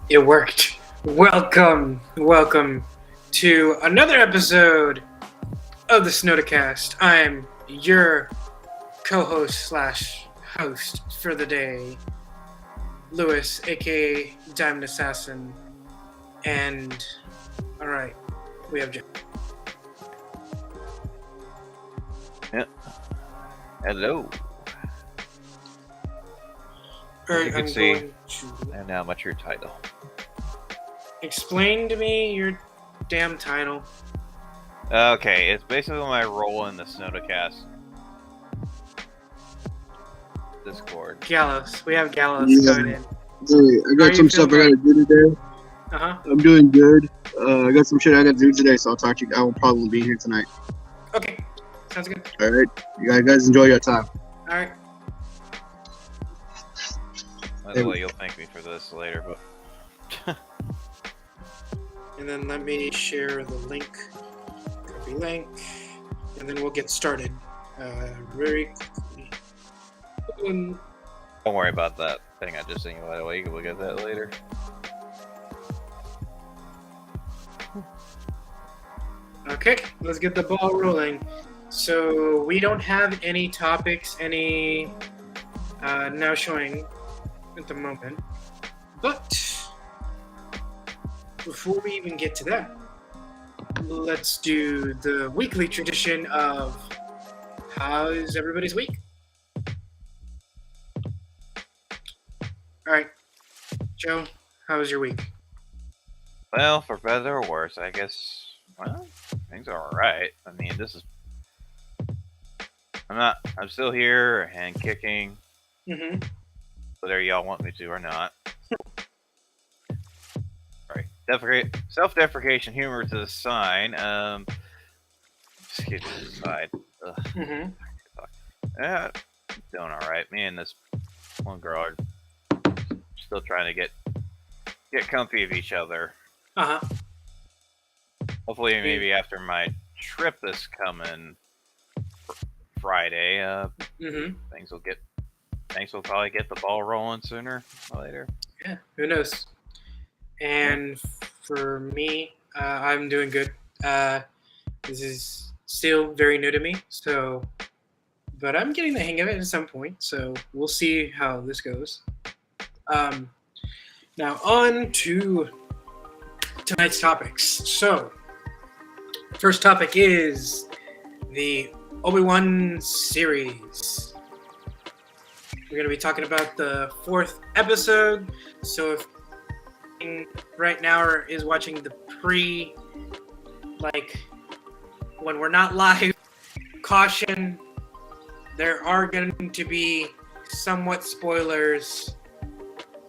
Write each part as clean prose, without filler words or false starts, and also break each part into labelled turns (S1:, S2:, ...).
S1: It worked. Welcome to another episode of the Snodacast. I'm your co-host / host for the day, Lewis, aka Diamond Assassin. And alright, we have Jeff.
S2: Yep. Hello.
S1: Alright,
S2: can
S1: I'm
S2: see.
S1: going to
S2: And now, what's your title?
S1: explain to me your damn title.
S2: Okay, it's basically my role in the Snodacast Discord.
S1: Gallows. We have Gallows
S3: Yeah.
S1: coming in.
S3: Hey, I
S1: How
S3: got
S1: you
S3: some stuff I
S1: feeling?
S3: gotta do today.
S1: Uh-huh.
S3: I'm doing good. I got some shit I gotta do today, so I'll talk to you. I will probably be here tonight.
S1: Okay. Sounds good.
S3: All right, you guys enjoy your time.
S1: Alright.
S2: By the way, you'll thank me for this later, but
S1: And then let me share the link. Copy link. And then we'll get started very quickly.
S2: don't worry about that thing I just sent you. By the way, we'll get that later.
S1: Okay, let's get the ball rolling. So we don't have any topics, now showing at the moment. But before we even get to that, let's do the weekly tradition of how's everybody's week? All right, Joe, how was your week?
S2: Well, for better or worse, I guess. Well, things are alright. I mean, I'm still here and kicking,
S1: Mm-hmm.
S2: whether y'all want me to or not. Sorry. Self-deprecation humor to the side. Excuse me, to the side. Ugh.
S1: Mm-hmm.
S2: Yeah, doing alright. Me and this one girl are still trying to get comfy of each other.
S1: Uh-huh.
S2: Hopefully, maybe after my trip this coming Friday,
S1: Mm-hmm.
S2: things will probably get the ball rolling sooner or later.
S1: Yeah, who knows? And for me, I'm doing good. This is still very new to me, but I'm getting the hang of it at some point, so we'll see how this goes. Now on to tonight's topics. So, first topic is the Obi-Wan Series. We're going to be talking about the 4th episode, so if right now is watching the when we're not live, caution, there are going to be somewhat spoilers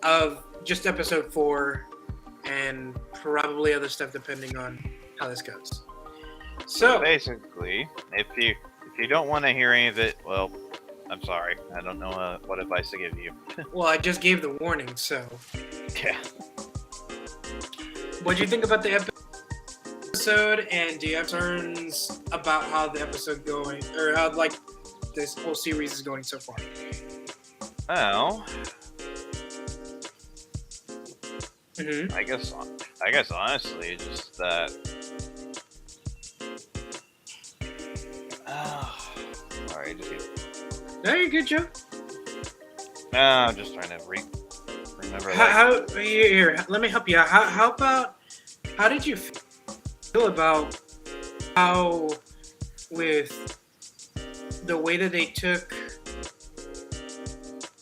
S1: of just episode 4 and probably other stuff depending on how this goes. So
S2: basically, if you don't want to hear any of it, well, I'm sorry. I don't know what advice to give you.
S1: well, I just gave the warning, so
S2: Yeah.
S1: what do you think about the episode, and do you have concerns about how the episode going, or how this whole series is going so far?
S2: Well,
S1: Mm-hmm.
S2: I guess honestly, just that. Sorry,
S1: No, you're good, Joe.
S2: No, I'm just trying to remember.
S1: Here, let me help you out. How did you feel about how, with the way that they took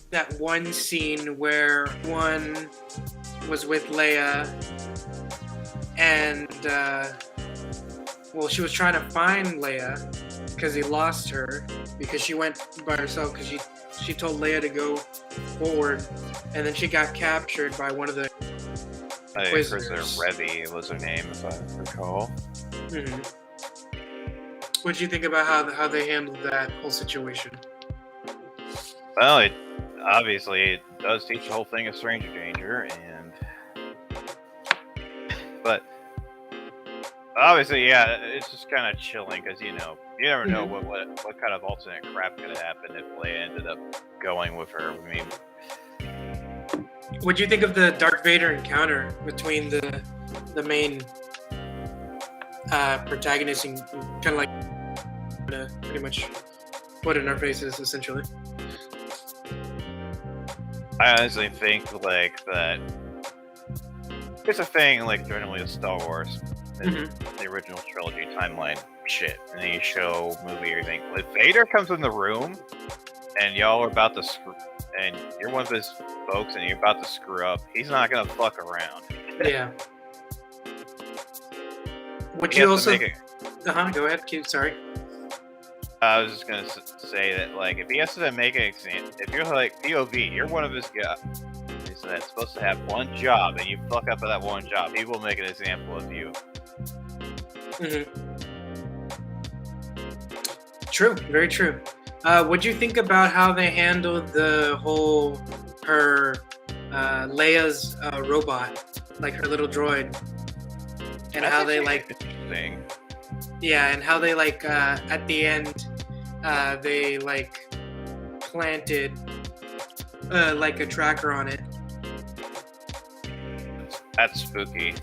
S1: that one scene where one was with Leia and she was trying to find Leia because he lost her because she went by herself because she told Leia to go forward, and then she got captured by one of the
S2: Prisoner Revy was her name, if I recall.
S1: Mm-hmm. What did you think about how they handled that whole situation?
S2: Well, it does teach the whole thing of stranger danger, but obviously, yeah, it's just kind of chilling because you never know what kind of alternate crap could have happened if Leia ended up going with her. I mean,
S1: What'd you think of the Darth Vader encounter between the main protagonist and kind of like pretty much put in our faces essentially?
S2: I honestly think like that. Here's the thing, like generally with Star Wars, the original trilogy timeline shit, and then you show movie or anything. If Vader comes in the room, and y'all are about to and you're one of his folks, and you're about to screw up, he's not gonna fuck around.
S1: Yeah. Would you also? Go ahead. Sorry.
S2: I was just gonna say that, like, if he has to make an example, if you're like POV, you're one of his guys that's supposed to have one job, and you fuck up at that one job, he will make an example of you.
S1: True. Very true. What'd you think about how they handled the whole Leia's robot, like her little droid, and how they like?
S2: Interesting.
S1: Yeah, and how they like at the end, they like planted like a tracker on it.
S2: That's spooky.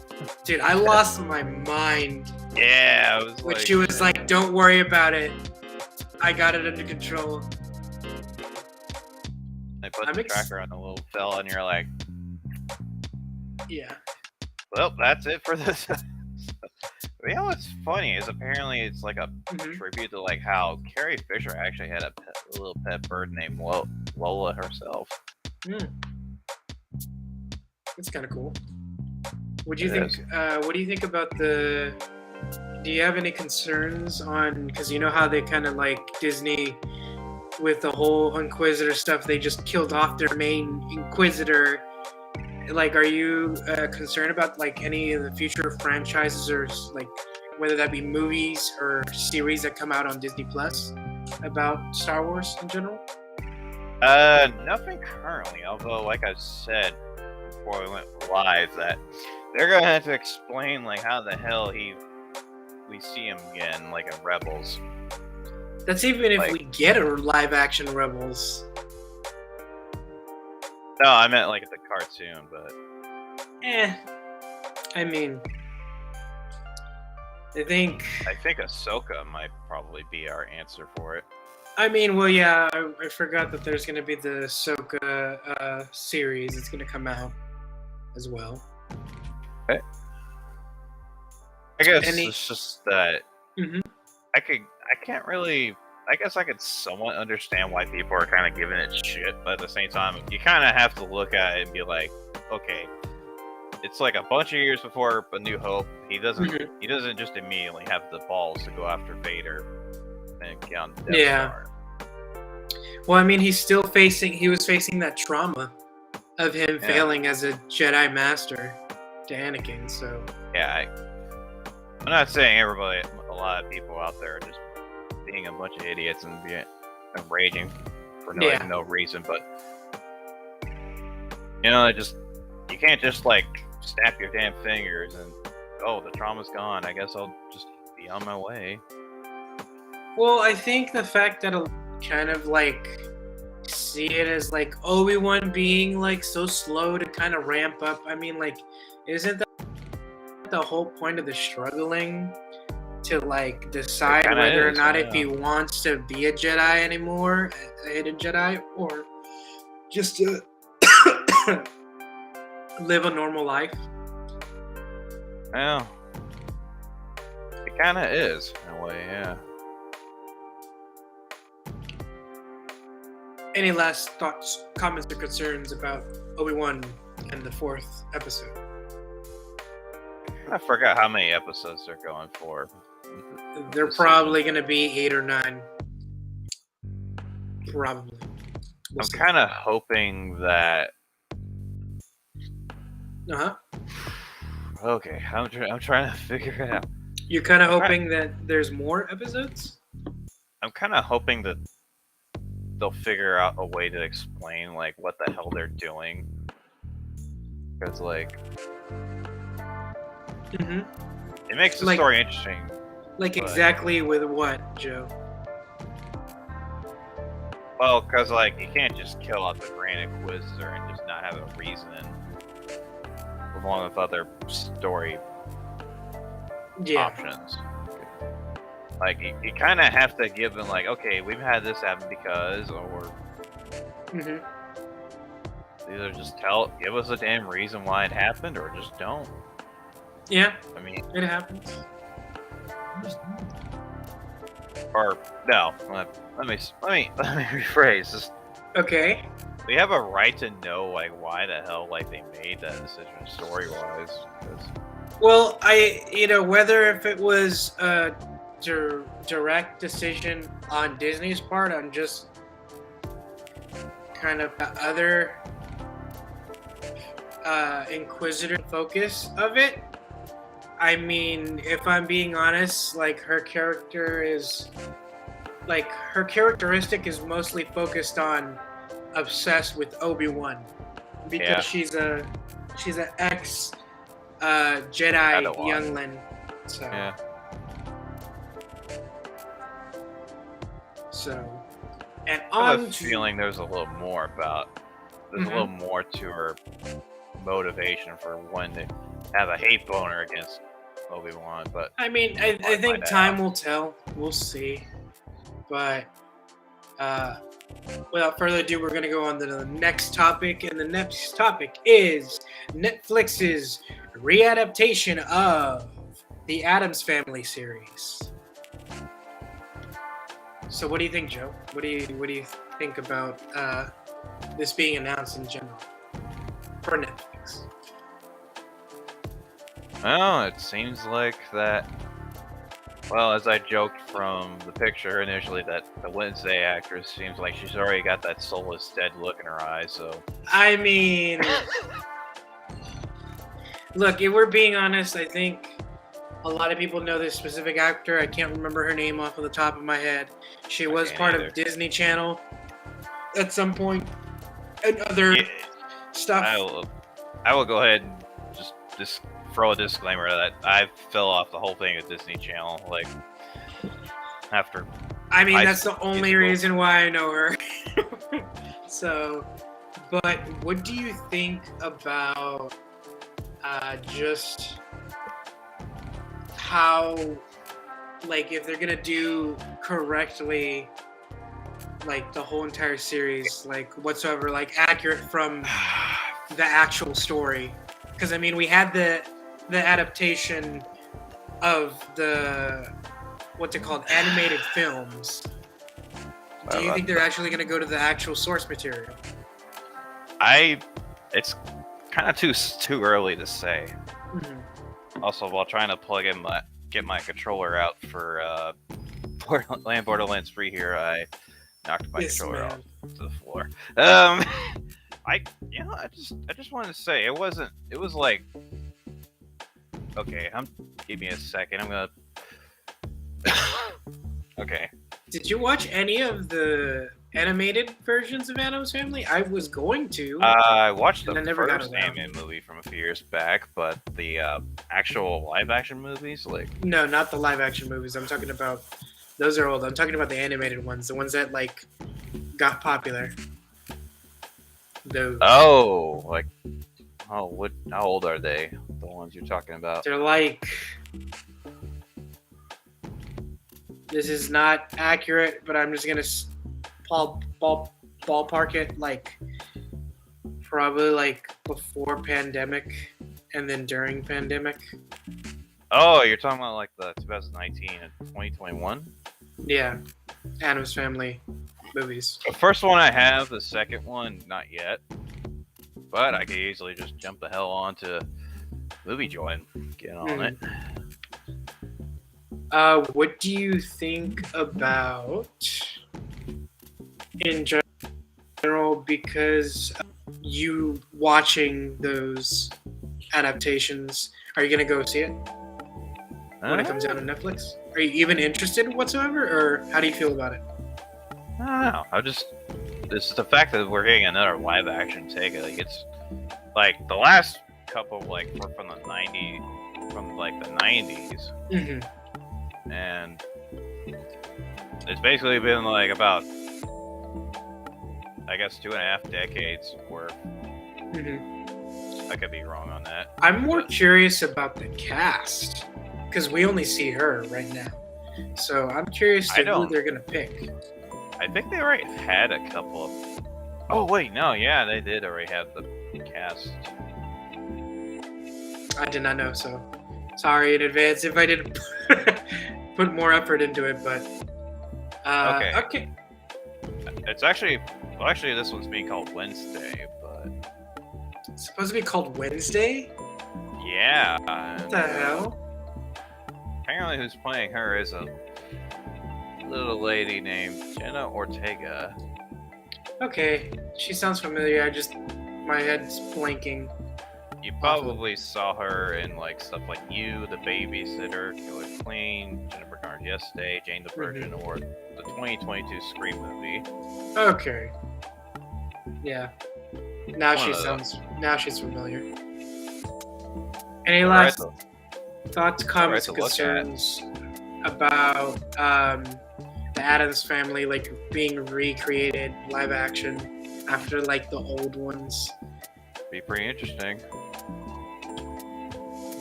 S1: Dude, I lost my mind.
S2: Yeah, I was
S1: when
S2: like,
S1: she was like, "Don't worry about it. I got it under control."
S2: They put the tracker on the little fella, and you're like,
S1: "Yeah."
S2: Well, that's it for this. You know what's funny is apparently it's like a tribute to like how Carrie Fisher actually had a little pet bird named Lola herself.
S1: That's kind of cool. What do you think? What do you think about the? Do you have any concerns on? Because you know how they kind of like Disney with the whole Inquisitor stuff. They just killed off their main Inquisitor. Like, are you concerned about like any of the future franchises, or like whether that be movies or series that come out on Disney Plus about Star Wars in general?
S2: Nothing currently. Although, like I said before we went live, that they're gonna have to explain like how the hell we see him again, like in Rebels.
S1: That's even if we get a live action Rebels.
S2: No, I meant like at the cartoon, but
S1: I mean, I think
S2: Ahsoka might probably be our answer for it.
S1: I mean, well, yeah, I forgot that there's going to be the Ahsoka series. It's going to come out as well.
S2: Okay. I guess it's just that I guess I could somewhat understand why people are kind of giving it shit, but at the same time, you kind of have to look at it and be like, okay, it's like a bunch of years before A New Hope. He doesn't just immediately have the balls to go after Vader and get on the Death Star.
S1: Well, I mean, he was facing that trauma of him failing as a Jedi Master to Anakin, so...
S2: Yeah, I'm not saying a lot of people out there are just being a bunch of idiots and raging for no reason, but you know, you can't just like snap your damn fingers and the trauma's gone. I guess I'll just be on my way.
S1: Well, I think the fact that I'll kind of like see it as like Obi-Wan being like so slow to kind of ramp up. I mean, like, isn't that the whole point of the struggling? To like decide whether or not if he wants to be a Jedi anymore, a hidden Jedi, or just to live a normal life.
S2: Well, it kind of is in a way, yeah.
S1: Any last thoughts, comments, or concerns about Obi-Wan and the 4th episode?
S2: I forgot how many episodes they're going for.
S1: They're probably going to be 8 or 9. Probably.
S2: I'm kind of hoping that. Okay, I'm trying to figure it out.
S1: You're kind of hoping that there's more episodes?
S2: I'm kind of hoping that they'll figure out a way to explain like what the hell they're doing. Because like, it makes the story interesting. Like
S1: exactly with what, Joe?
S2: Well, because like you can't just kill out the Grand Inquisitor and just not have a reason, along with other story options. Like you kind of have to give them like, okay, we've had this happen because, or either just give us a damn reason why it happened, or just don't.
S1: Yeah,
S2: I mean,
S1: it happens.
S2: Or no, let me rephrase this.
S1: Okay.
S2: We have a right to know like why the hell like they made that decision story wise.
S1: Well, whether if it was a direct decision on Disney's part on just kind of the other Inquisitor focus of it. I mean, if I'm being honest, like her characteristic is mostly focused on obsessed with Obi-Wan because she's an ex Jedi youngling. So
S2: yeah.
S1: So, and
S2: I have a feeling there's a little more a little more to her motivation for when to have a hate boner against Obi-Wan, but
S1: I mean, I think time will tell. We'll see. But without further ado, we're going to go on to the next topic, and the next topic is Netflix's readaptation of the Addams Family series. So, what do you think, Joe? What do you think about this being announced in general for Netflix?
S2: Well, it seems like that. Well, as I joked from the picture initially, that the Wednesday actress seems like she's already got that soulless, dead look in her eyes. So,
S1: I mean, look, if we're being honest, I think a lot of people know this specific actor. I can't remember her name off of the top of my head. She was part of Disney Channel at some point and other stuff.
S2: I will go ahead and just throw a disclaimer that I fell off the whole thing at Disney Channel. Like after.
S1: I mean, that's the only reason why I know her. So, but what do you think about just how, like, if they're gonna do correctly, like the whole entire series, like whatsoever, like accurate from the actual story? Because I mean, we had the adaptation of the what's it called, animated films. Do you think they're actually gonna go to the actual source material?
S2: It's kind of too early to say. Also, while trying to get my controller out for Borderlands 3 here, I knocked my controller off to the floor. I just wanted to say it was like, okay, give me a second. I'm gonna. Okay.
S1: Did you watch any of the animated versions of Addams Family? I was going to.
S2: I watched the first animated movie from a few years back, but the actual live-action movies, like...
S1: No, not the live-action movies. I'm talking about... Those are old. I'm talking about the animated ones. The ones that, like, got popular. Those.
S2: Oh, like... Oh, how old are they? The ones you're talking about?
S1: They're like... This is not accurate, but I'm just gonna ballpark it, like probably like before pandemic and then during pandemic.
S2: Oh, you're talking about like the 2019 and 2021?
S1: Yeah, Addams Family movies.
S2: The first one I have, the second one not yet, but I could easily just jump the hell onto Movie Joy and get on it.
S1: What do you think about, in general, because you watching those adaptations, are you going to go see it when it comes out on Netflix? Are you even interested whatsoever, or how do you feel about it?
S2: I don't know. It's the fact that we're getting another live action take. Like, it's like the last couple, like, were from the 90s.
S1: Mm-hmm.
S2: And it's basically been like about I guess 2.5 decades worth.
S1: Mhm.
S2: I could be wrong on that.
S1: I'm more curious about the cast because we only see her right now. So I'm curious to who they're gonna pick.
S2: I think they already had a couple of. Oh wait, no, yeah, they did already have the cast.
S1: I did not know, so sorry in advance if I didn't put more effort into it. But okay.
S2: It's actually this one's being called Wednesday, but
S1: It's supposed to be called Wednesday.
S2: yeah.
S1: What the hell?
S2: Apparently, who's playing her is a little lady named Jenna Ortega.
S1: Okay, she sounds familiar. My head's blanking.
S2: You probably saw her in like stuff like You, The Babysitter, Killer Queen, Jennifer Garner Yesterday, Jane the Virgin, or the 2022 Scream movie.
S1: Okay. Yeah. Now she's familiar. Any last thoughts, comments, concerns about the Addams Family like being recreated live action after like the old ones?
S2: Be pretty interesting.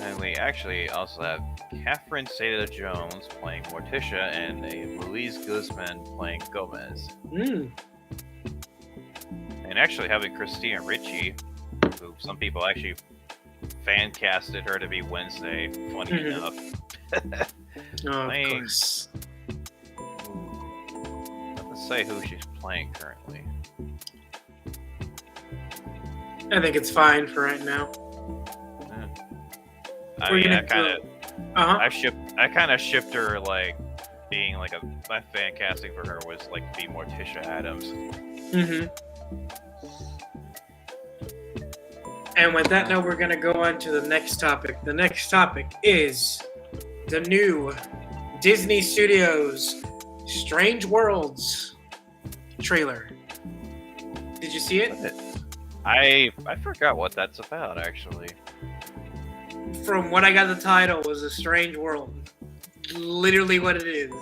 S2: And we actually also have Catherine Zeta-Jones playing Morticia and a Louise Guzman playing Gomez. And actually having Christina Ricci, who some people actually fan casted her to be Wednesday, funny enough.
S1: Of course.
S2: Let's say who she's playing currently.
S1: I think it's fine for right now.
S2: I kind of shipped her like being like my fan casting for her was like to be Morticia Addams.
S1: And with that note, we're gonna go on to the next topic. The next topic is the new Disney Studios Strange Worlds trailer. Did you see it?
S2: I forgot what that's about actually.
S1: From what I got, the title was A Strange World. Literally what it is.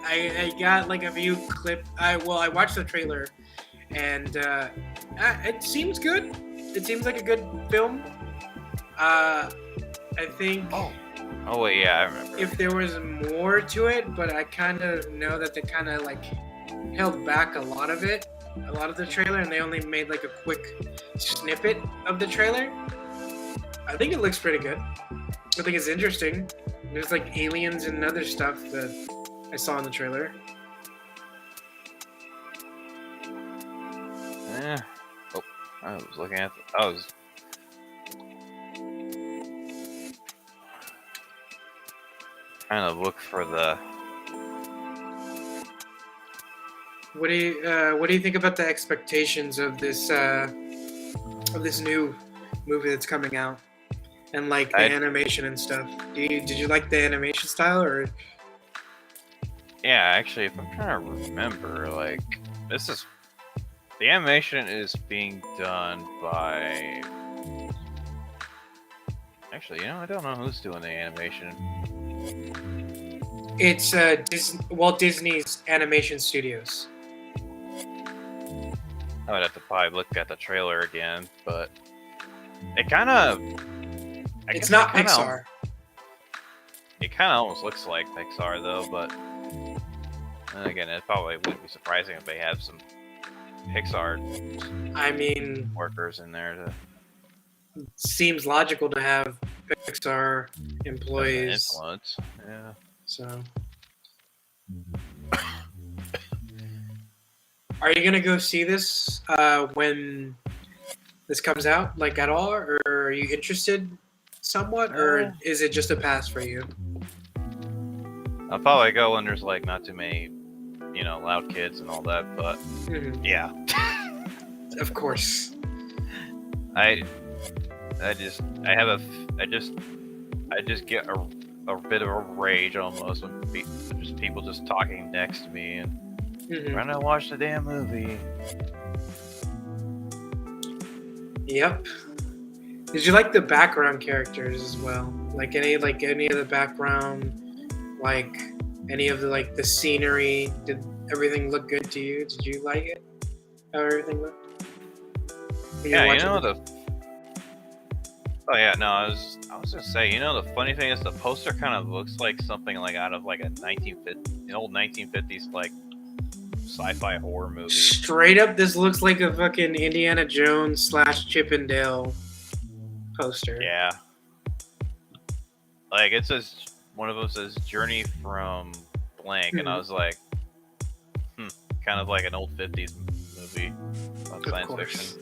S1: I got like a few clips. I watched the trailer, and it seems good. It seems like a good film. I think.
S2: Oh wait, yeah, I remember.
S1: If there was more to it, but I kind of know that they kind of like held back a lot of the trailer, and they only made like a quick snippet of the trailer. I think it looks pretty good. I think it's interesting. There's like aliens and other stuff that I saw in the trailer.
S2: Yeah. Oh, I was looking at. Trying to look for the.
S1: What do you think about the expectations of this new movie that's coming out, and like the animation and stuff? Did you like the animation style or?
S2: Yeah, actually, if I'm trying to remember, like the animation is being done by. Actually, I don't know who's doing the animation.
S1: It's Walt Disney's Animation Studios.
S2: I would have to probably look at the trailer again, but it kind of.
S1: It's not Pixar.
S2: It kind of almost looks like Pixar, though, but then again, it probably wouldn't be surprising if they have some Pixar. Workers in there to.
S1: Seems logical to have Pixar employees.
S2: Influence, yeah.
S1: So. Are you gonna go see this when this comes out, like at all, or are you interested somewhat, or is it just a pass for you?
S2: I'll probably go when there's like not too many, loud kids and all that, but yeah.
S1: Of course.
S2: I just get a bit of a rage almost when people just talking next to me and. Trying to watch the damn movie.
S1: Yep. Did you like the background characters as well? Like any of the background, like any of the scenery? Did everything look good to you? Did you like it? How everything looked?
S2: Yeah, you know the. Oh yeah, no, I was gonna say, you know, the funny thing is the poster kind of looks like something like out of like an old 1950s like sci-fi horror movie.
S1: Straight up, this looks like a fucking Indiana Jones / Chip and Dale poster.
S2: Yeah. Like it says, one of them says "Journey from Blank," and I was like, kind of like an old 50s movie of science fiction.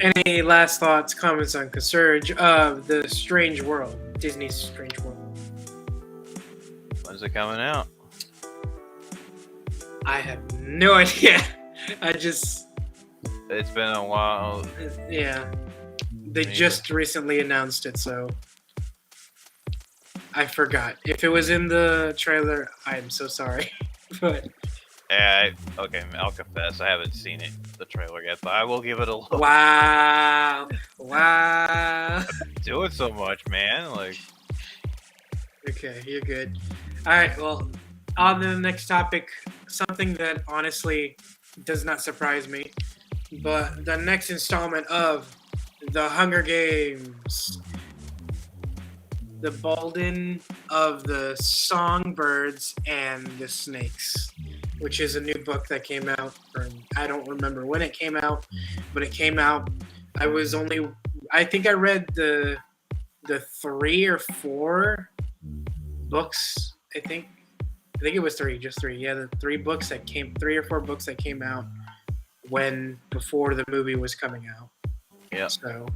S1: Any last thoughts, comments on Consurge of the Strange World, Disney's Strange World?
S2: When's it coming out?
S1: I have no idea. It's
S2: been a while.
S1: Yeah. They just recently announced it, so I forgot. If it was in the trailer, I'm so sorry. But
S2: yeah, okay, I'll confess, I haven't seen the trailer yet, but I will give it a look.
S1: Wow.
S2: Doing so much, man. Like,
S1: okay, you're good. All right, well, on to the next topic, something that honestly does not surprise me, but the next installment of The Hunger Games. The Balden of the Songbirds and the Snakes, which is a new book that came out. I don't remember when it came out, but it came out. I think I read the 3 or 4 books. I think it was 3, just 3. Yeah, the 3 or 4 books that came out before the movie was coming out.
S2: Yeah.
S1: So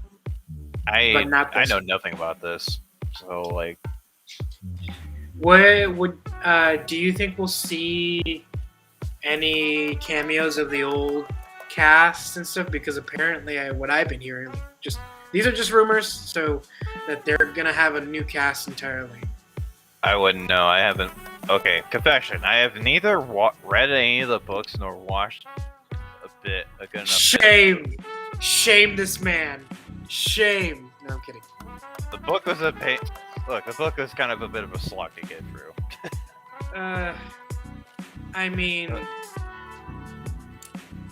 S2: I know nothing about this. So like,
S1: do you think we'll see any cameos of the old cast and stuff? Because apparently, what I've been hearing, these are just rumors, so that they're gonna have a new cast entirely.
S2: I wouldn't know. I haven't. Okay, confession. I have neither read any of the books nor watched a good enough.
S1: Shame this man. Shame. No, I'm kidding.
S2: The book was the book was kind of a bit of a slog to get through.
S1: I mean,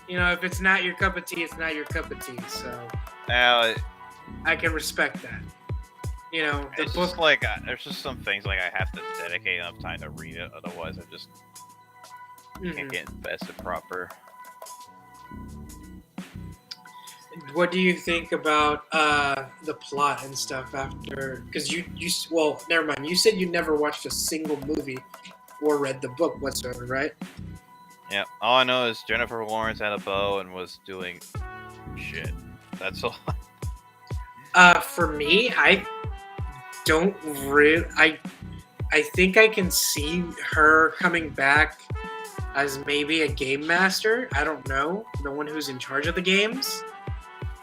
S1: if it's not your cup of tea, it's not your cup of tea. So I can respect that. The book.
S2: Just like there's just some things like I have to dedicate enough time to read it, otherwise I just can't get invested proper.
S1: What do you think about the plot and stuff after? Because never mind. You said you never watched a single movie or read the book whatsoever, right?
S2: Yeah. All I know is Jennifer Lawrence had a bow and was doing shit. That's all.
S1: For me, I don't really. I think I can see her coming back as maybe a game master. I don't know, the one who's in charge of the games.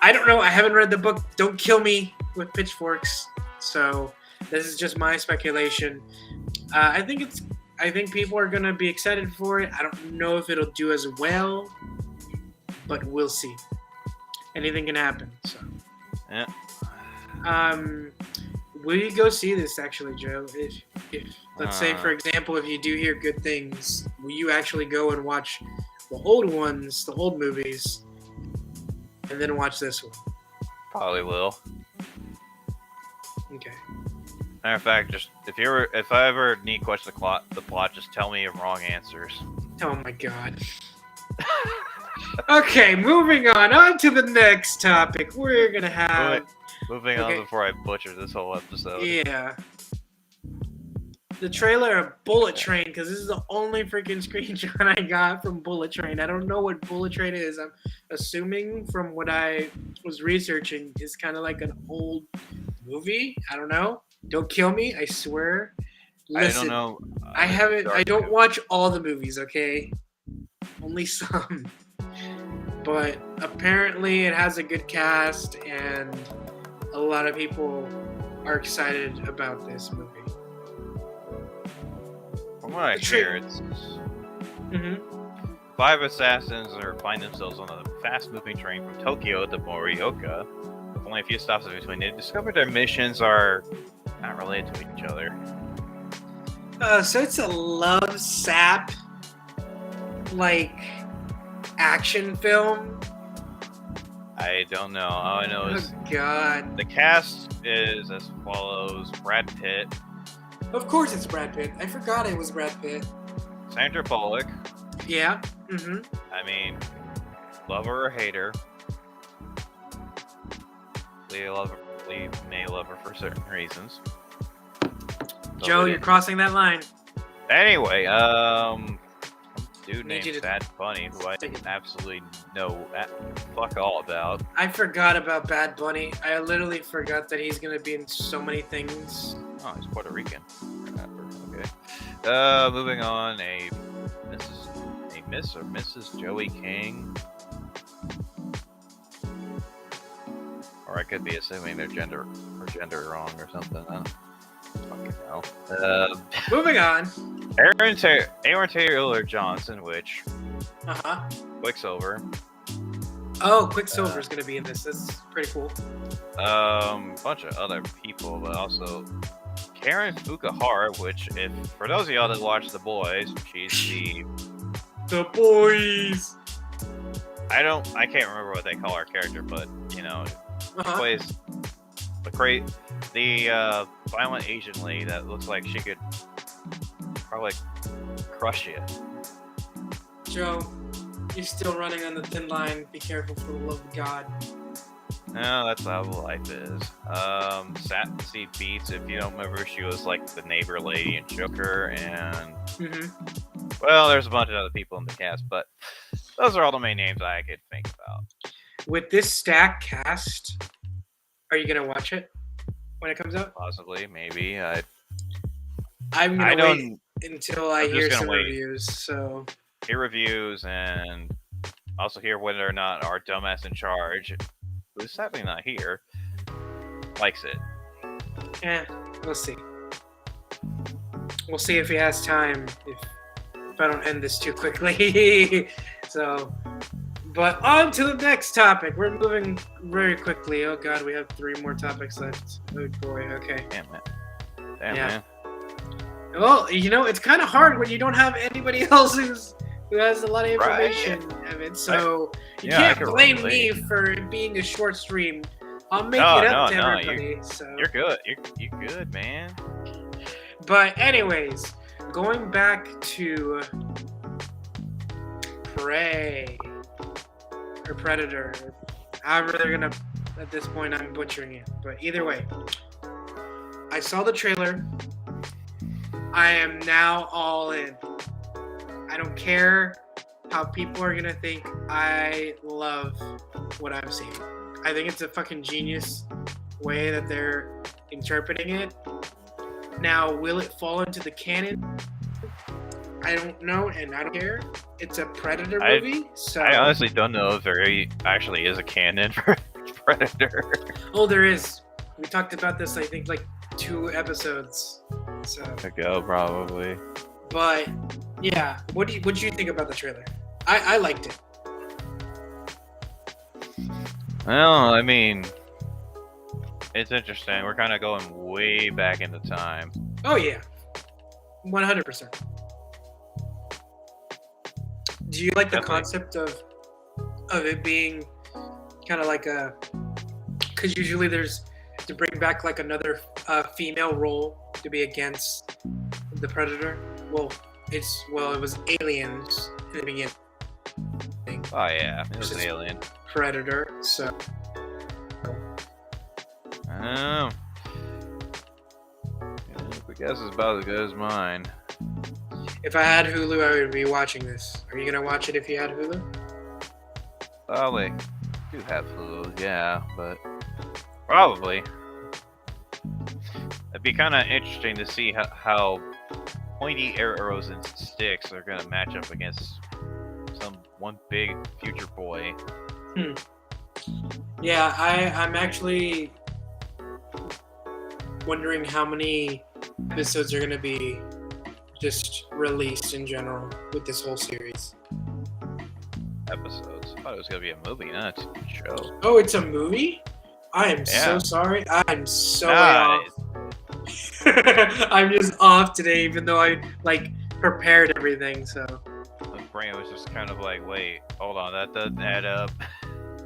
S1: I don't know. I haven't read the book. Don't kill me with pitchforks. So this is just my speculation. I think people are gonna be excited for it. I don't know if it'll do as well, but we'll see. Anything can happen. So.
S2: Yeah.
S1: Will you go see this actually, Joe? If let's say, for example, if you do hear good things, will you actually go and watch the old ones, the old movies? And then watch this one.
S2: Probably will.
S1: Okay.
S2: Matter of fact, just if I ever need question the plot, just tell me your wrong answers.
S1: Oh my god. Okay, moving on to the next topic. We're gonna have
S2: moving on before I butcher this whole episode.
S1: Yeah. The trailer of Bullet Train, because this is the only freaking screenshot I got from Bullet Train. I don't know what Bullet Train is. I'm assuming from what I was researching is kind of like an old movie. I don't know. Don't kill me, I swear. Listen,
S2: I don't know.
S1: I don't watch all the movies, okay? Only some. But apparently it has a good cast and a lot of people are excited about this movie.
S2: From what I hear, it's 5 assassins find themselves on a fast-moving train from Tokyo to Morioka. With only a few stops in between, they discover their missions are not related to each other.
S1: So it's a love sap like action film?
S2: I don't know. All I know is
S1: Oh God!
S2: the cast is as follows: Brad Pitt,
S1: Of course it's Brad Pitt. I forgot it was Brad Pitt.
S2: Sandra Bullock.
S1: Yeah. Mm-hmm.
S2: I mean, lover or hater. Lee may love her for certain reasons.
S1: Joe, you're crossing that line.
S2: Anyway, dude
S1: Need you
S2: named
S1: to-
S2: Bad Bunny, who I absolutely know fuck all about.
S1: I forgot about Bad Bunny. I literally forgot that he's gonna be in so many things.
S2: Oh, he's Puerto Rican. Okay. Moving on, a Miss or Mrs. Joey King. Or I could be assuming their gender wrong or something. I don't fucking know.
S1: Moving on.
S2: Aaron Taylor Johnson, which
S1: Uh-huh.
S2: Quicksilver.
S1: Oh, Quicksilver's gonna be in this. That's pretty cool.
S2: Bunch of other people, but also Karen Fukuhara, which, if for those of y'all that watch The Boys, she's
S1: The boys.
S2: I can't remember what they call her character, but you know,
S1: Uh-huh.
S2: plays the violent Asian lady that looks like she could probably crush you.
S1: Joe, you're still running on the thin line. Be careful for the love of God.
S2: No, that's how life is. Sassy Beats, if you don't remember, she was like the neighbor lady in Joker, and well, there's a bunch of other people in the cast, but those are all the main names I could think about.
S1: With this stacked cast, are you gonna watch it when it comes out?
S2: Possibly, maybe.
S1: I'm gonna
S2: I
S1: wait
S2: don't
S1: until I
S2: I'm just
S1: hear
S2: gonna
S1: some
S2: wait.
S1: reviews. So
S2: hear reviews and also hear whether or not our dumbass in charge, who's sadly not here, likes it.
S1: we'll see. We'll see if he has time. If I don't end this too quickly. So, but on to the next topic. We're moving very quickly. Oh God, we have 3 more topics left. Oh boy. Okay.
S2: Damn it.
S1: Yeah.
S2: Man.
S1: Well, you know, it's kind of hard when you don't have anybody else who has a lot of
S2: Right.
S1: information of it. So you
S2: I
S1: can't
S2: can
S1: blame me
S2: relate.
S1: for it being a short stream. I'll make
S2: No,
S1: it up to
S2: no,
S1: everybody. So.
S2: You're good. You're good, man.
S1: But anyways, going back to Prey or Predator. I'm really gonna, at this point, I'm butchering it. But either way, I saw the trailer. I am now all in. I don't care how people are gonna think. I love what I'm seeing. I think it's a fucking genius way that they're interpreting it. Now, will it fall into the canon? I don't know, and I don't care. It's a Predator movie, so...
S2: I honestly don't know if there actually is a canon for Predator.
S1: Oh, there is. We talked about this, I think, like 2 episodes. So,
S2: Ago, probably.
S1: but yeah, what did you think about the trailer? I liked it.
S2: Well, I mean, it's interesting. We're kind of going way back into time.
S1: Oh yeah, 100%. Do you like the
S2: Definitely.
S1: concept of it being kind of like a? Because usually there's to bring back like another female role to be against the Predator. Well, it was aliens in the beginning.
S2: Oh yeah, it was
S1: This is-
S2: Alien.
S1: Predator. So
S2: Oh. I guess it's about as good as mine.
S1: if I had Hulu, I would be watching this. Are you gonna watch it if you had Hulu?
S2: Well, they do have Hulu, yeah, but probably. It'd be kind of interesting to see how pointy arrows and sticks are going to match up against one big future boy.
S1: Yeah, I'm actually wondering how many episodes are gonna be just released in general with this whole series.
S2: Episodes. I thought it was going to be a movie, not a show.
S1: Oh, it's a movie? I am so
S2: Yeah.
S1: sorry. I'm so
S2: Nah,
S1: off. I'm just off today, even though I like prepared everything. So
S2: brain was just kind of like, wait, hold on, that doesn't add up.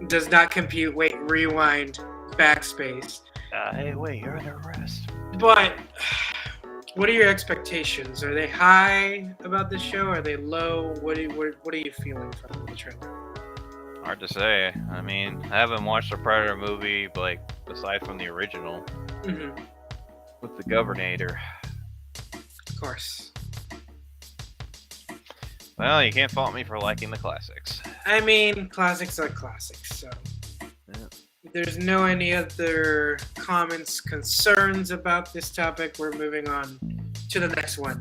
S1: Does not compute. Wait, rewind, backspace.
S2: Hey, wait, you're under arrest.
S1: But what are your expectations? Are they high about this show? Are they low? What are you feeling from the trailer?
S2: Hard to say. I mean, I haven't watched a Predator movie, like, aside from the original.
S1: Mm-hmm.
S2: With the Governator.
S1: Of course.
S2: Well, you can't fault me for liking the classics.
S1: I mean, classics are classics, so...
S2: Yeah.
S1: There's no any other comments, concerns about this topic. We're moving on to the next one.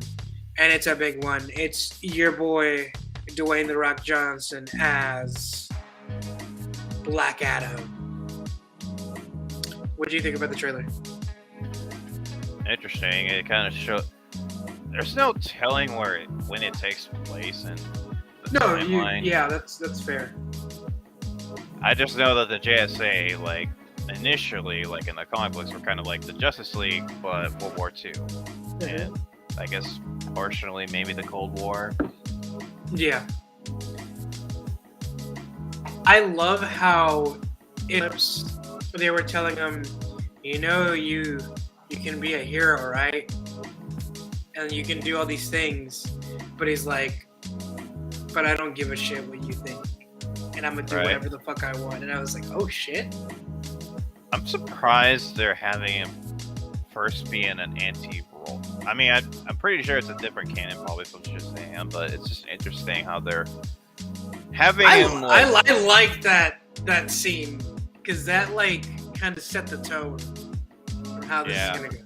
S1: And it's a big one. It's your boy, Dwayne "The Rock" Johnson as Black Adam. What do you think about the trailer?
S2: Interesting. It kind of showed... There's no telling when it takes place in the timeline.
S1: Yeah, that's fair.
S2: I just know that the JSA, like, initially, like, in the comic books, were kind of like the Justice League, but World War II.
S1: Mm-hmm.
S2: And I guess, partially, maybe the Cold War.
S1: Yeah. I love how they were telling him, you know, you can be a hero, right? And you can do all these things. But he's like, but I don't give a shit what you think. And I'm gonna do whatever the fuck I want. And I was like, oh shit.
S2: I'm surprised they're having him first be in an anti-role. I mean, I'm pretty sure it's a different canon probably from Shazam, but it's just interesting how they're having him.
S1: I like that scene because that like kind of set the tone for how this is gonna go.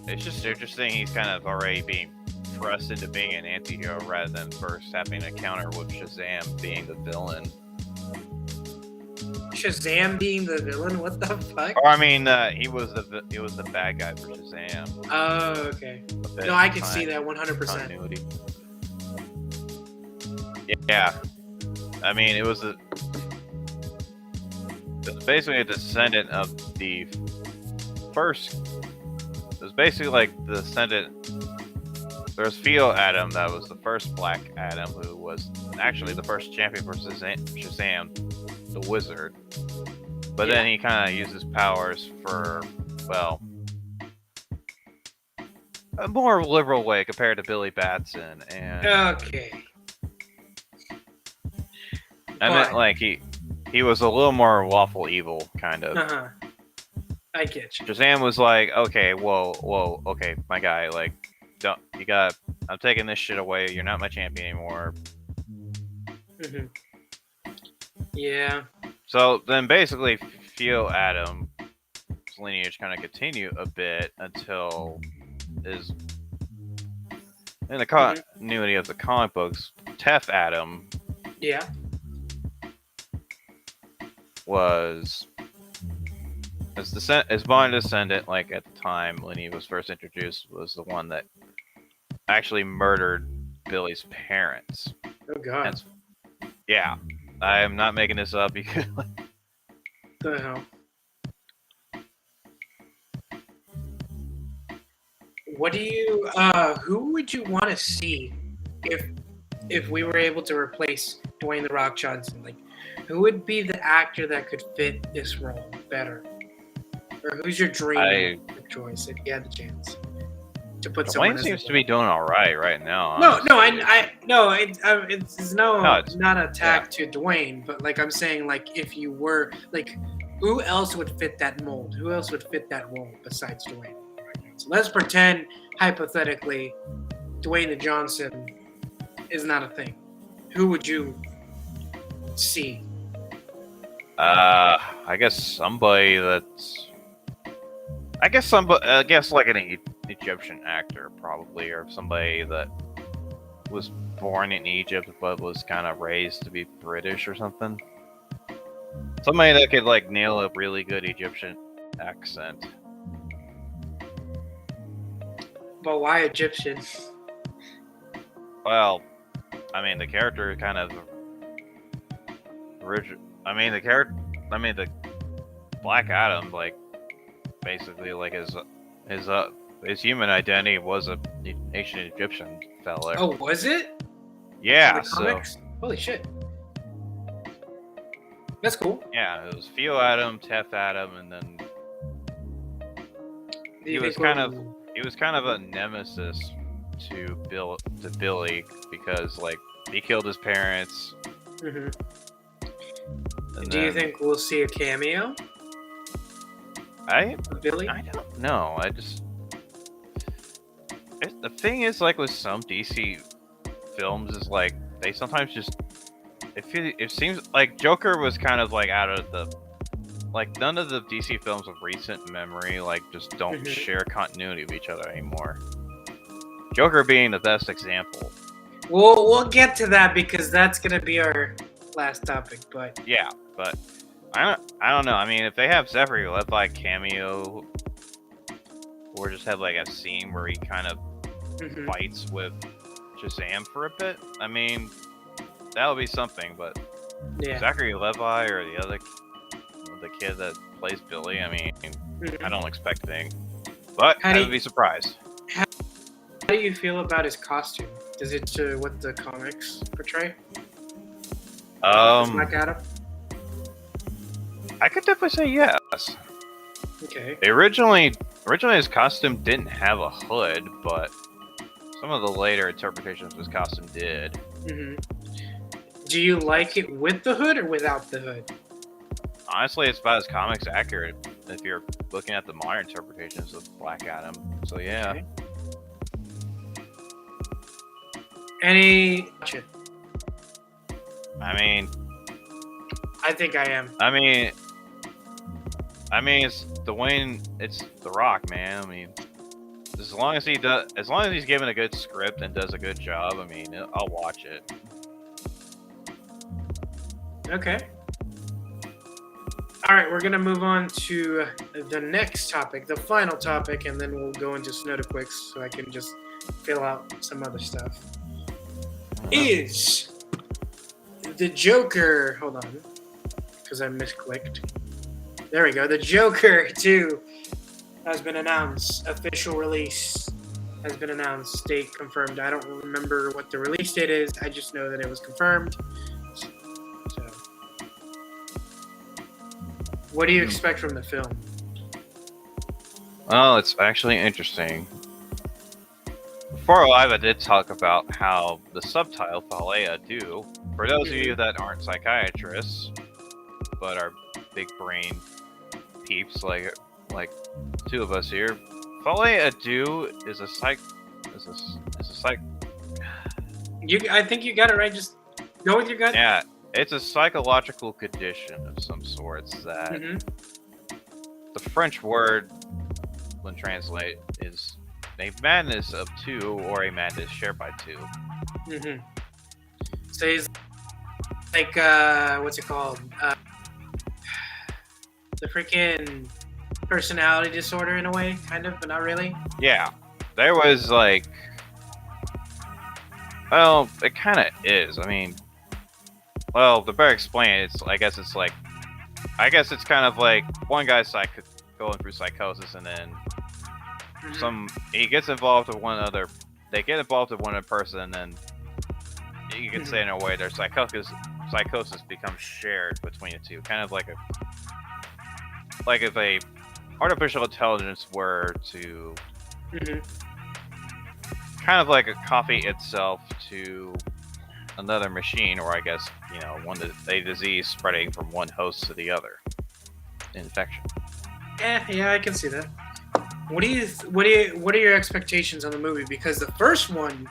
S2: It's just interesting. He's kind of already being thrust into being an anti-hero rather than first having a counter with Shazam being the villain.
S1: Shazam being the villain? What the fuck?
S2: Or I mean, he was the bad guy for Shazam.
S1: Oh, okay. No, I can see that 100%.
S2: Continuity. Yeah, I mean, it was basically a descendant of the first. It was basically like the descendant. There was Theo Adam, that was the first Black Adam, who was actually the first champion for Shazam, the Wizard. But then he kind of used his powers for, well, a more liberal way compared to Billy Batson. And
S1: okay.
S2: I meant like he was a little more lawful evil, kind of.
S1: Uh-huh. I get you.
S2: Shazam was like, okay, whoa, okay, my guy, like, I'm taking this shit away. You're not my champion anymore.
S1: Mm-hmm. Yeah.
S2: So then basically, Theo Adam's lineage kind of continue a bit until in the continuity of the comic books, Tef Adam was his born descendant, like at the time when he was first introduced, was the one that actually murdered Billy's parents.
S1: Oh god.
S2: Yeah. I am not making this up because
S1: the hell? What do you who would you want to see if we were able to replace Dwayne "The Rock" Johnson? Like, who would be the actor that could fit this role better? Or who's your dream choice if you had the chance to put someone?
S2: Dwayne seems to be doing all right now.
S1: It's not an attack to Dwayne, but like I'm saying, like if you were like, who else would fit that mold? Who else would fit that role besides Dwayne? So let's pretend hypothetically, Dwayne the Johnson is not a thing. Who would you see?
S2: I guess somebody that's. I guess like an Egyptian actor, probably, or somebody that was born in Egypt but was kind of raised to be British or something. Somebody that could like nail a really good Egyptian accent.
S1: But why Egyptian?
S2: Well, I mean the character kind of original. The Black Adam, like. Basically, like his human identity was a ancient Egyptian fella.
S1: Oh, was it?
S2: Yeah,
S1: the comics? Holy shit. That's cool.
S2: yeah, it was Theo Adam, Tef Adam, and then
S1: Do you
S2: he was
S1: think
S2: kind of a nemesis to Billy because like he killed his parents.
S1: Mhm.
S2: And
S1: Do you
S2: then
S1: think we'll see a cameo of Billy?
S2: I don't know. The thing is, like with some DC films, is like they sometimes just it seems like Joker was kind of like out of the like none of the DC films of recent memory like just don't
S1: Mhm.
S2: share continuity with each other anymore. Joker being the best example.
S1: We'll get to that because that's gonna be our last topic. But
S2: Yeah, but I don't know. I mean, if they have Zachary Levi cameo, or just have like a scene where he kind of
S1: mhm.
S2: fights with Shazam for a bit, I mean, that'll be something. But
S1: Yeah.
S2: Zachary Levi or the kid that plays Billy, I mean,
S1: Mhm.
S2: I don't expect anything, but
S1: How
S2: I
S1: do
S2: would
S1: you-
S2: be surprised.
S1: How do you feel about his costume? Does it what the comics portray? Black Adam.
S2: I could definitely say yes.
S1: Okay.
S2: Originally his costume didn't have a hood, but some of the later interpretations of his costume did.
S1: hmm Do you like it with the hood or without the hood?
S2: Honestly, it's about as comics accurate if you're looking at the modern interpretations of Black Adam. So yeah.
S1: Okay. Any?
S2: I mean,
S1: I think I am.
S2: it's Dwayne. It's The Rock, man. I mean, as long as he's given a good script and does a good job, I mean, I'll watch it.
S1: Okay. All right, we're gonna move on to the next topic, the final topic, and then we'll go into Snodacast so I can just fill out some other stuff. Is the Joker? Hold on, because I misclicked. There we go. The Joker 2 has been announced. Official release has been announced. Date confirmed. I don't remember what the release date is. I just know that it was confirmed. So, what do you expect from the film?
S2: Well, it's actually interesting. Before live, I did talk about how the subtitle Falea do. For those of you that aren't psychiatrists, but are big brain peeps like two of us here, Falea do is a psych.
S1: I think you got it right. Just go with your gut.
S2: Yeah, it's a psychological condition of some sorts that
S1: Mhm.
S2: the French word, when translated, is a madness of two or a madness shared by two.
S1: Mhm. So he's like, what's it called? The freaking personality disorder in a way, kind of, but not really.
S2: Yeah, there was like, well, it kind of is. I mean, well, to better explain it, I guess it's kind of like one guy's going through psychosis, and then he gets involved with one other. They get involved with one other person, and then you could say in a way their psychosis becomes shared between the two, kind of like if a artificial intelligence were to kind of like a copy itself to another machine, or I guess a disease spreading from one host to the other, infection.
S1: Yeah, I can see that. What are your expectations on the movie? Because the first one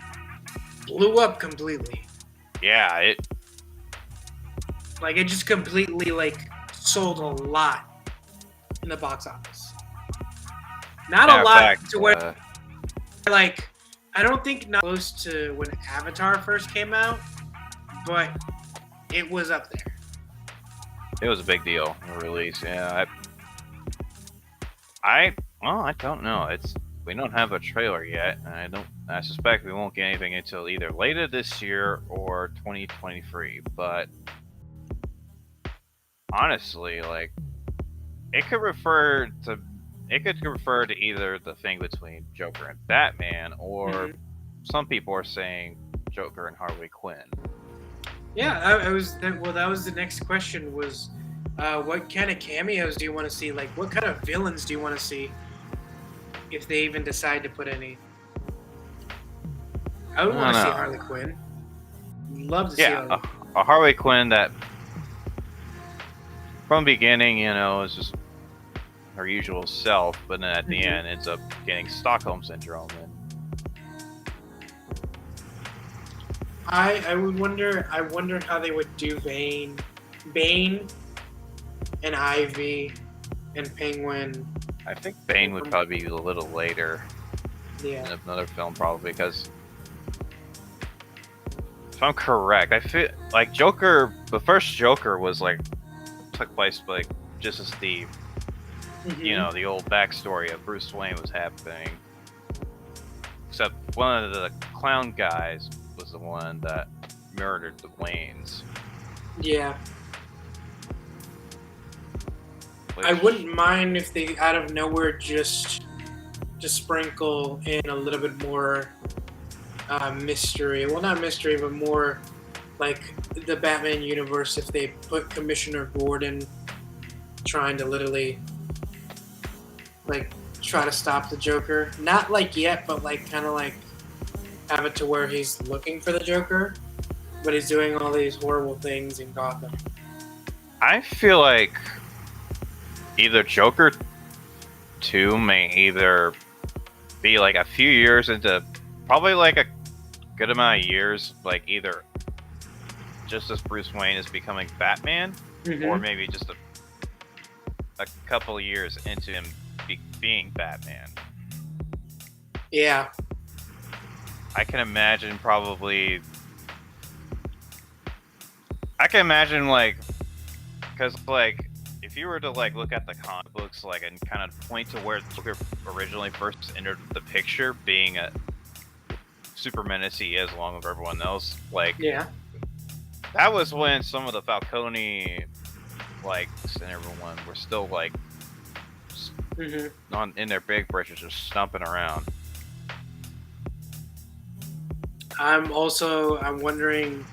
S1: blew up completely.
S2: Yeah, it
S1: just completely sold a lot in the box office. Not a lot to where I don't think not close to when Avatar first came out, but it was up there.
S2: It was a big deal, the release. Yeah, I don't know. We don't have a trailer yet, and I suspect we won't get anything until either later this year or 2023. But honestly, it could refer to either the thing between Joker and Batman, or some people are saying Joker and Harley Quinn.
S1: Yeah, that was the next question. Was what kind of cameos do you want to see? Like, what kind of villains do you want to see? If they even decide to put any, I would
S2: I
S1: want to
S2: don't
S1: see
S2: know.
S1: Harley Quinn. Love to see Harley.
S2: Yeah, a Harley Quinn that from the beginning, is just her usual self, but then at the end ends up getting Stockholm syndrome. And
S1: I would wonder. I wonder how they would do Bane, and Ivy, and Penguin.
S2: I think Bane would probably be a little later
S1: Yeah.
S2: in another film, probably because if I'm correct, I feel like Joker. The first Joker was like took place like just as the the old backstory of Bruce Wayne was happening. Except one of the clown guys was the one that murdered the Waynes.
S1: Yeah. I wouldn't mind if they out of nowhere just sprinkle in a little bit more mystery. Well, not mystery, but more like the Batman universe. If they put Commissioner Gordon trying to literally like try to stop the Joker, not like yet, but like kind of like have it to where he's looking for the Joker, but he's doing all these horrible things in Gotham.
S2: I feel like either Joker 2 may either be like a few years into, probably like a good amount of years, like either just as Bruce Wayne is becoming Batman, or maybe just a couple of years into him being Batman.
S1: Yeah.
S2: I can imagine like, because like, if you were to like look at the comic books like and kind of point to where Joker originally first entered the picture, being a super menace he is along with everyone else, like that was when some of the Falcone likes and everyone were still like in their big britches just stomping around.
S1: I'm wondering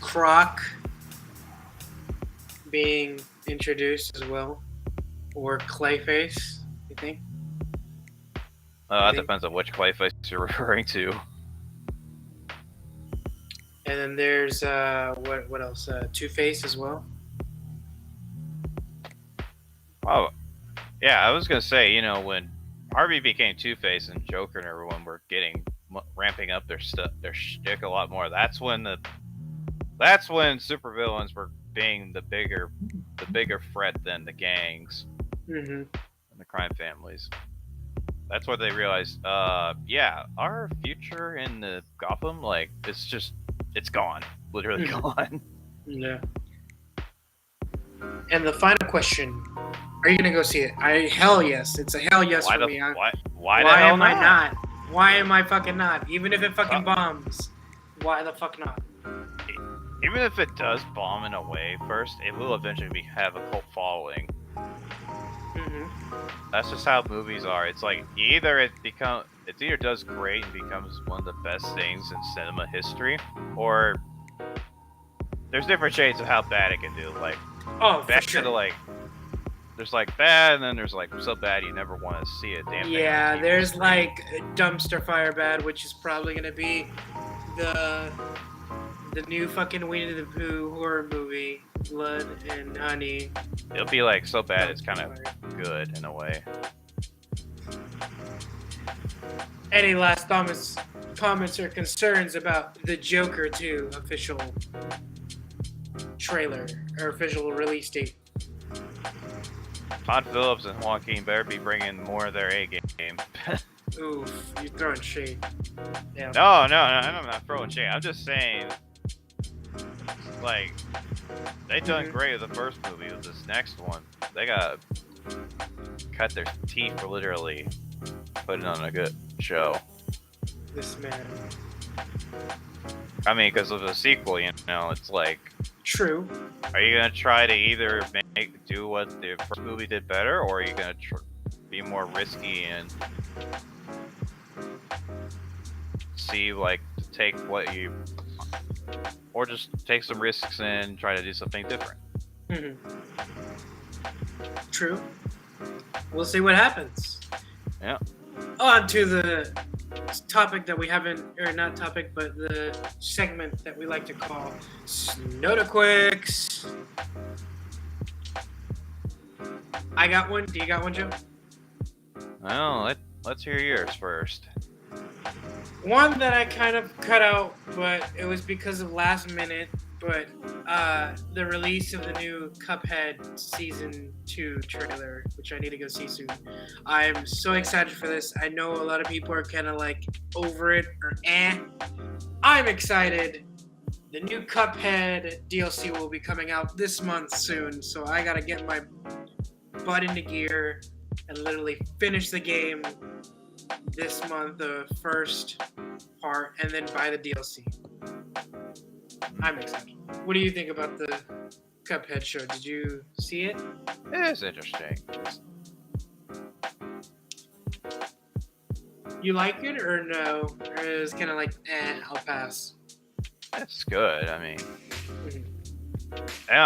S1: Croc being introduced as well, or Clayface, you think?
S2: That depends on which Clayface you're referring to.
S1: And then there's what else? Two-Face as well.
S2: Oh, yeah, I was gonna say, when Harvey became Two-Face and Joker and everyone were ramping up their shtick a lot more. That's when supervillains were being the bigger threat than the gangs and the crime families. That's what they realized. Our future in the Gotham, like, it's gone, literally gone.
S1: Yeah. And the final question: are you gonna go see it? Hell yes. It's a hell yes for me.
S2: Why the hell
S1: am I not? Why am I fucking not? Even if it fucking bombs, why the fuck not?
S2: Even if it does bomb in a way first, it will eventually have a cult following. That's just how movies are. It's like either it either does great and becomes one of the best things in cinema history, or there's different shades of how bad it can do. Like, best to like, there's like bad, and then there's like so bad you never want to see it. Damn.
S1: Yeah, there's screen. Like dumpster fire bad, which is probably gonna be the new fucking Winnie the Pooh horror movie, Blood and Honey.
S2: It'll be like so bad it's kind of good in a way.
S1: Any last comments or concerns about the Joker 2 official trailer or official release date?
S2: Todd Phillips and Joaquin better be bringing more of their A game.
S1: Oof, you're throwing shade. Yeah.
S2: No, I'm not throwing shade. I'm just saying, like, they done great with the first movie. With this next one, they gotta cut their teeth for literally putting on a good show.
S1: This man.
S2: I mean, because of the sequel, it's like...
S1: True.
S2: Are you gonna try to either do what the first movie did better, or are you gonna be more risky and see, like, take or just take some risks and try to do something different.
S1: True. We'll see what happens.
S2: Yeah.
S1: On to the topic that we haven't, or not topic, but the segment that we like to call Snodacquicks. I got one. Do you got one, Joe?
S2: Well, let's hear yours first.
S1: One that I kind of cut out, but it was because of last minute. But the release of the new Cuphead Season 2 trailer, which I need to go see soon. I'm so excited for this. I know a lot of people are kind of like over it or eh. I'm excited. The new Cuphead DLC will be coming out this month soon, so I gotta get my butt into gear and literally finish the game this month, the first part, and then buy the DLC. I'm excited. What do you think about the Cuphead show? Did you see it?
S2: It is interesting.
S1: You like it or no? Or is kind of like, I'll pass.
S2: It's good. I mean,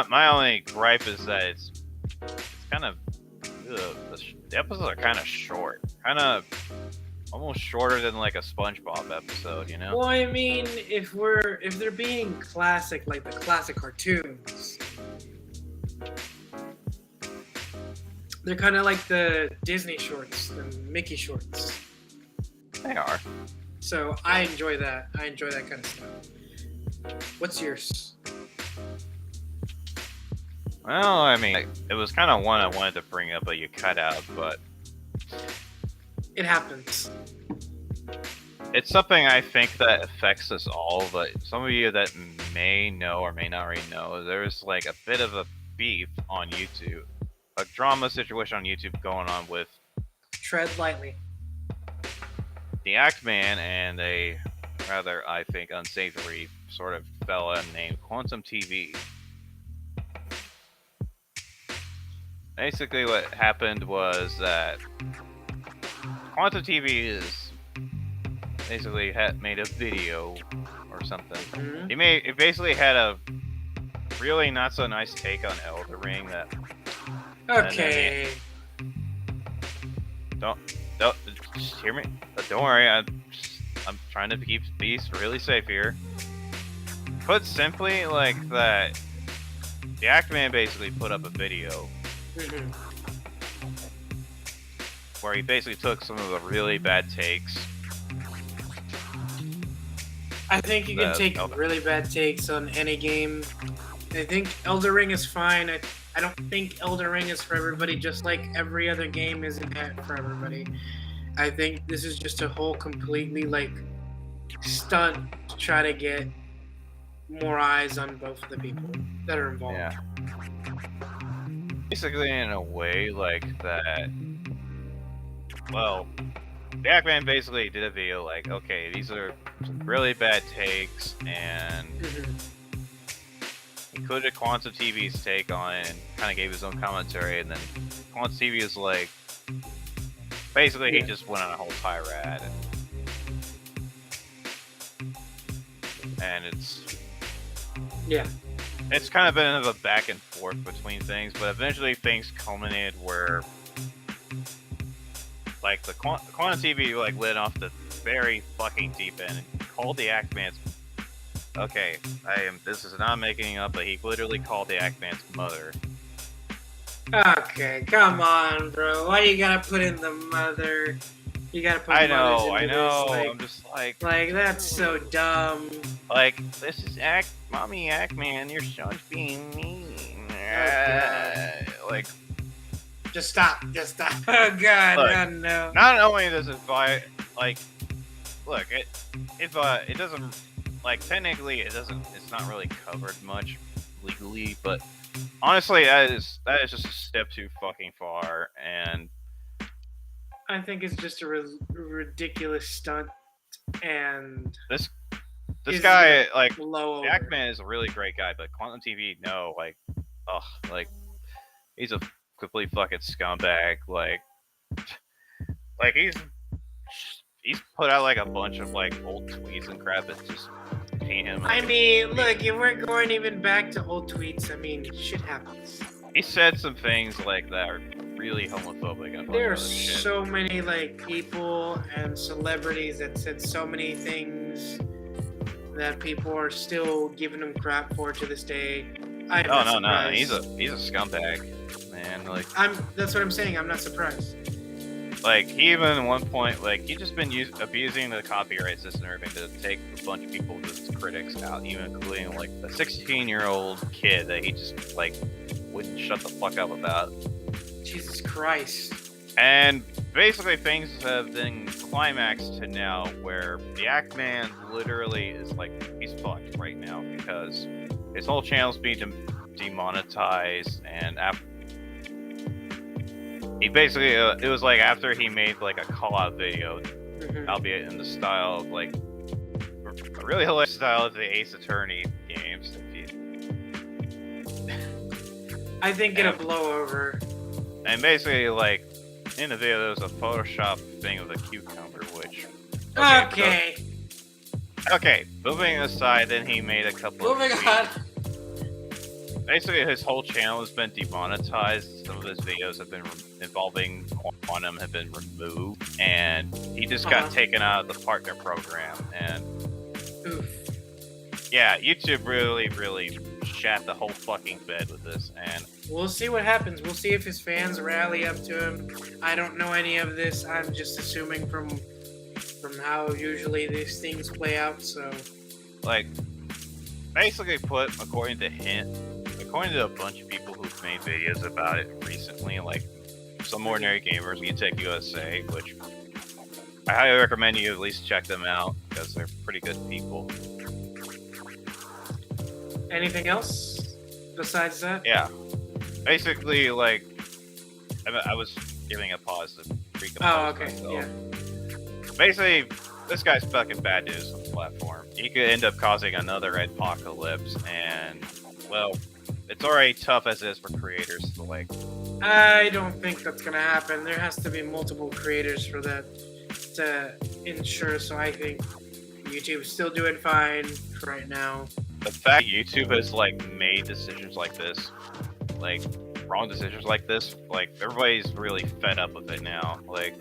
S2: my only gripe is that it's kind of the episodes are kind of short, kind of almost shorter than like a SpongeBob episode, you know?
S1: Well, I mean, if they're being classic, like the classic cartoons, they're kind of like the Disney shorts, the Mickey shorts.
S2: They are.
S1: So I enjoy that. I enjoy that kind of stuff. What's yours?
S2: Well, I mean, it was kind of one I wanted to bring up, but you cut out, but
S1: It happens.
S2: it's something I think that affects us all, but some of you that may know or may not already know, there's like a bit of a beef on YouTube, a drama situation on YouTube going on with
S1: Tread lightly.
S2: the Act Man and a rather, I think, unsavory sort of fella named Quantum TV. Basically, what happened was that Quantum TV is basically made a video or something.
S1: Mm-hmm.
S2: It basically had a really not so nice take on Elder Ring that.
S1: Okay.
S2: Don't just hear me. Don't worry. I'm trying to keep peace, really safe here. Put simply, like that, the Actman basically put up a video
S1: Mm-hmm.
S2: where he basically took some of the really bad takes.
S1: I think you can take really bad takes on any game. I think Elder Ring is fine. I don't think Elder Ring is for everybody, just like every other game isn't for everybody. I think this is just a whole completely like stunt to try to get more eyes on both of the people that are involved.
S2: Yeah. Basically, in a way, like that. Well, the Actman basically did a video like, okay, these are some really bad takes, and he included Quantum TV's take on it and kind of gave his own commentary, and then Quantum TV is like, basically, he just went on a whole tirade, and it's kind of been of a back and forth between things, but eventually things culminated where, like, the Quantum TV like lit off the very fucking deep end and called the Actman's. Okay, this is not making up, but he literally called the Actman's mother.
S1: Okay, come on, bro. Why you gotta put in the mother? You gotta put.
S2: I
S1: mothers
S2: know.
S1: into this, like,
S2: I'm just like
S1: that's so dumb.
S2: Like, this is Mommy Actman, your son's being mean. Like,
S1: just stop. Oh God,
S2: look,
S1: no.
S2: Not only does it look, it doesn't, like, technically it doesn't, it's not really covered much legally, but honestly, that is just a step too fucking far, and
S1: I think it's just a ridiculous stunt, and
S2: this guy, like,
S1: low
S2: Actman is a really great guy, but Quantum TV, no, like, he's a complete fucking scumbag, like he's he's put out like a bunch of like old tweets and crap that just paint him.
S1: I mean, look, if we're going even back to old tweets, I mean, shit happens.
S2: He said some things like that are really homophobic. And
S1: There are
S2: shit.
S1: so many like people and celebrities that said so many things that people are still giving him crap for to this day.
S2: No. He's a scumbag, man. Like
S1: that's what I'm saying. I'm not surprised.
S2: Like, he even at one point, like, he just been abusing the copyright system and everything to take a bunch of people, his critics out, even including, like, a 16-year-old kid that he just, like, wouldn't shut the fuck up about.
S1: Jesus Christ.
S2: And basically things have been climaxed to now where the Act Man literally is, like, he's fucked right now because his whole channel's being demonetized, and he basically, it was like after he made like a call-out video, albeit in the style of like, a really hilarious style of the Ace Attorney games.
S1: I think it'll blow over.
S2: And basically, like, in the video there was a Photoshop thing of a cucumber, which... Okay, moving aside, then he made a couple of
S1: Moving on.
S2: Basically, his whole channel has been demonetized. Some of his videos have been involving quantum have been removed, and he just got taken out of the partner program. And yeah, YouTube really shat the whole fucking bed with this. And
S1: we'll see what happens. We'll see if his fans rally up to him. I don't know any of this. I'm just assuming from how usually these things play out. So,
S2: like, basically put according to a bunch of people who've made videos about it recently, like Some Ordinary Gamers, Tech USA, which I highly recommend you at least check them out because they're pretty good people.
S1: Anything else besides that?
S2: Yeah. Basically, like, I was giving a pause to recompose myself.
S1: Yeah.
S2: Basically, this guy's fucking bad news on the platform. He could end up causing another apocalypse, and, well, it's already tough as it is for creators to, like...
S1: I don't think that's gonna happen. There has to be multiple creators for that to ensure, so I think YouTube's still doing fine right now.
S2: The fact YouTube has, like, made decisions like this, like, wrong decisions like this, like, everybody's really fed up with it now, like...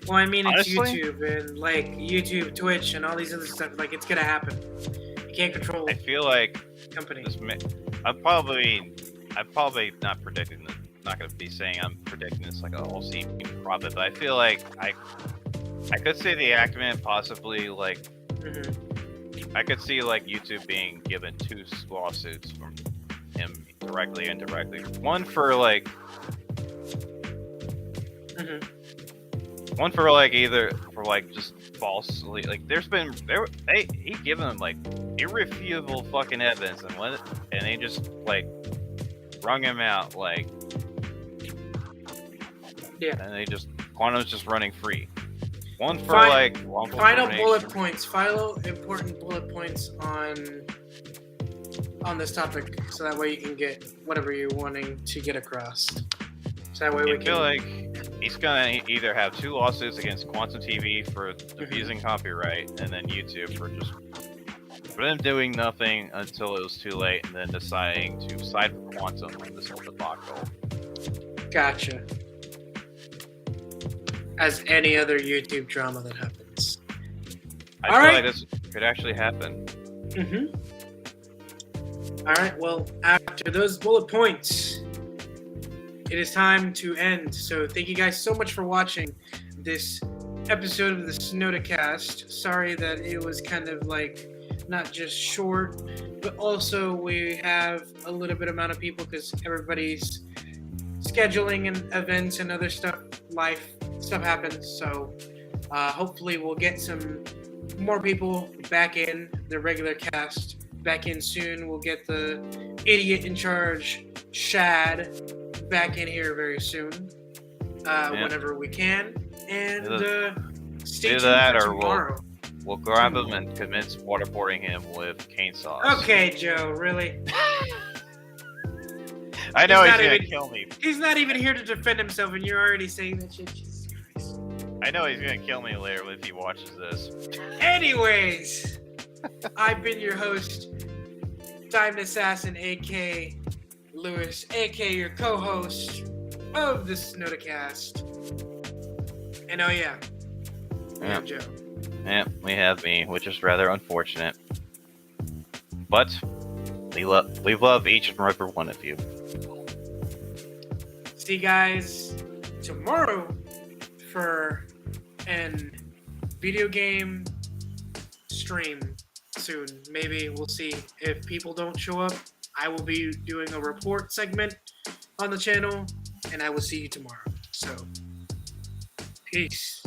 S1: Well, I mean, it's
S2: honestly,
S1: YouTube, and, like, YouTube, Twitch, and all these other stuff, like, it's gonna happen. You can't control
S2: I feel like
S1: company.
S2: I'm probably not predicting this, not gonna be saying I'm predicting this like a whole scene profit, but I feel like I could see the Ackman possibly, like, I could see, like, YouTube being given 2 lawsuits from him directly and indirectly. One for, like, one for, like, either for, like, just falsely, like, he given them, like, irrefutable fucking evidence, and they just, like, wrung him out, like,
S1: yeah,
S2: and Quantum's just running free. One for, like, wrongful
S1: final
S2: termination.
S1: bullet points, final important bullet points on this topic, so that way you can get whatever you're wanting to get across. So that way we
S2: I feel like he's gonna either have 2 lawsuits against Quantum TV for abusing copyright, and then YouTube for them doing nothing until it was too late, and then deciding to side with Quantum on this whole debacle.
S1: Gotcha. As any other YouTube drama that happens.
S2: I feel like this could actually happen.
S1: Alright, well, after those bullet points, it is time to end. So thank you guys so much for watching this episode of the Snodacast. Sorry that it was kind of like not just short, but also we have a little bit amount of people because everybody's scheduling and events and other stuff, life stuff happens. So hopefully we'll get some more people back in the regular cast back in soon. We'll get the idiot in charge, Shad, back in here very soon, whenever we can. And stay tuned for tomorrow.
S2: We'll grab him and commence waterboarding him with cane saws.
S1: Okay, Joe, really?
S2: I know he's gonna kill me.
S1: He's not even here to defend himself, and you're already saying that shit. Jesus Christ.
S2: I know he's gonna kill me later if he watches this.
S1: Anyways, I've been your host, Diamond Assassin, aka Lewis, aka your co-host of the Snodacast. And oh yeah,
S2: Yeah.
S1: Joe.
S2: Yeah, we have me, which is rather unfortunate. But we love each and every one of you.
S1: See you guys tomorrow for an video game stream soon. Maybe we'll see if people don't show up. I will be doing a report segment on the channel, and I will see you tomorrow. So, peace.